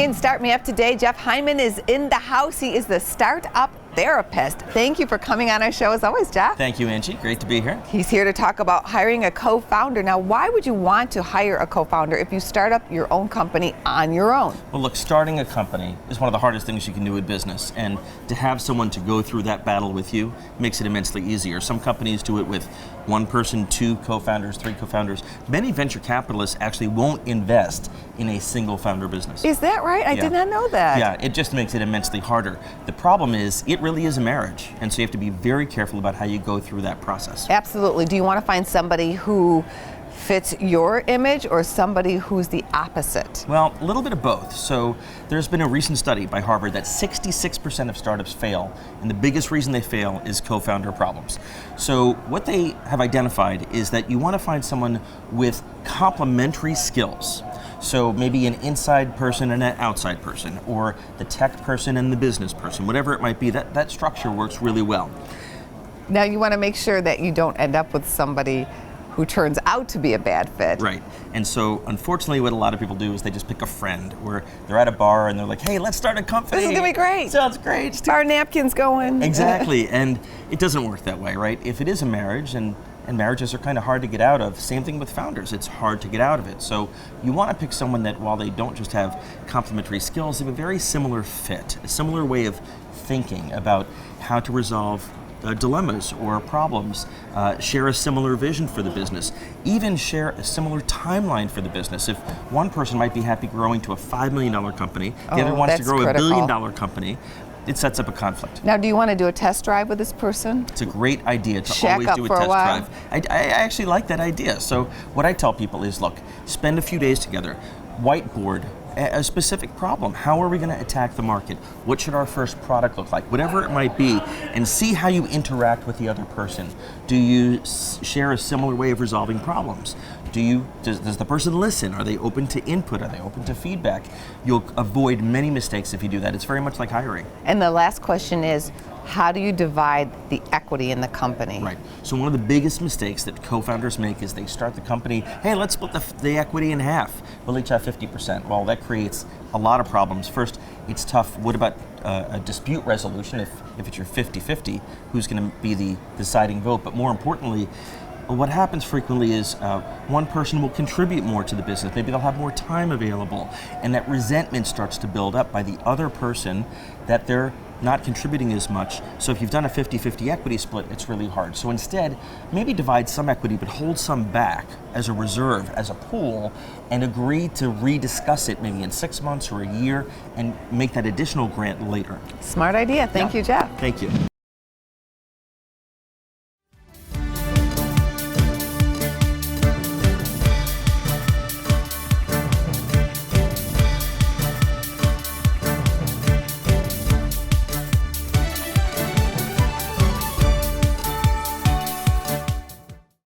In Start Me Up today, Jeff Hyman is in the house. He is the Startup Therapist. Thank you for coming on our show as always, Jeff. Thank you, Angie. Great to be here. He's here to talk about hiring a co-founder. Now, why would you want to hire a co-founder if you start up your own company on your own? Well, look, starting a company is one of the hardest things you can do in business, and to have someone to go through that battle with you makes it immensely easier. Some companies do it with one person, two co-founders, three co-founders. Many venture capitalists actually won't invest in a single founder business. Is that right? I did not know that. Yeah, it just makes it immensely harder. The problem is, it really is a marriage, and so you have to be very careful about how you go through that process. Absolutely. Do you want to find somebody who fits your image or somebody who's the opposite? Well, a little bit of both. So there's been a recent study by Harvard that 66% of startups fail, and the biggest reason they fail is co-founder problems. So what they have identified is that you want to find someone with complementary skills. So maybe an inside person and an outside person, or the tech person and the business person, whatever it might be, that structure works really well. Now you want to make sure that you don't end up with somebody who turns out to be a bad fit. Right. And so unfortunately what a lot of people do is they just pick a friend where they're at a bar and they're like, hey, let's start a company. This is going to be great. Sounds great. Our napkins going. Exactly. And it doesn't work that way, right? If it is a marriage, and marriages are kind of hard to get out of, same thing with founders, it's hard to get out of it. So you want to pick someone that, while they don't just have complementary skills, they have a very similar fit, a similar way of thinking about how to resolve dilemmas or problems, share a similar vision for the business, even share a similar timeline for the business. If one person might be happy growing to a $5 million company, the other wants to grow a $1 billion company, it sets up a conflict. Now, do you want to do a test drive with this person? It's a great idea to Shack always up do a for test a while. drive. I actually like that idea. So what I tell people is, look, spend a few days together, whiteboard a specific problem. How are we going to attack the market? What should our first product look like? Whatever it might be, and see how you interact with the other person. Do you share a similar way of resolving problems? Does the person listen? Are they open to input? Are they open to feedback? You'll avoid many mistakes if you do that. It's very much like hiring. And the last question is, how do you divide the equity in the company? Right. So one of the biggest mistakes that co-founders make is they start the company, hey, let's split the equity in half. We'll each have 50%. Well, that creates a lot of problems. First, it's tough. What about a dispute resolution if it's your 50-50? Who's going to be the deciding vote? But more importantly, what happens frequently is one person will contribute more to the business. Maybe they'll have more time available, and that resentment starts to build up by the other person that they're not contributing as much. So if you've done a 50-50 equity split, it's really hard. So instead, maybe divide some equity, but hold some back as a reserve, as a pool, and agree to rediscuss it maybe in 6 months or a year, and make that additional grant later. Smart idea. Thank you, Jeff. Thank you.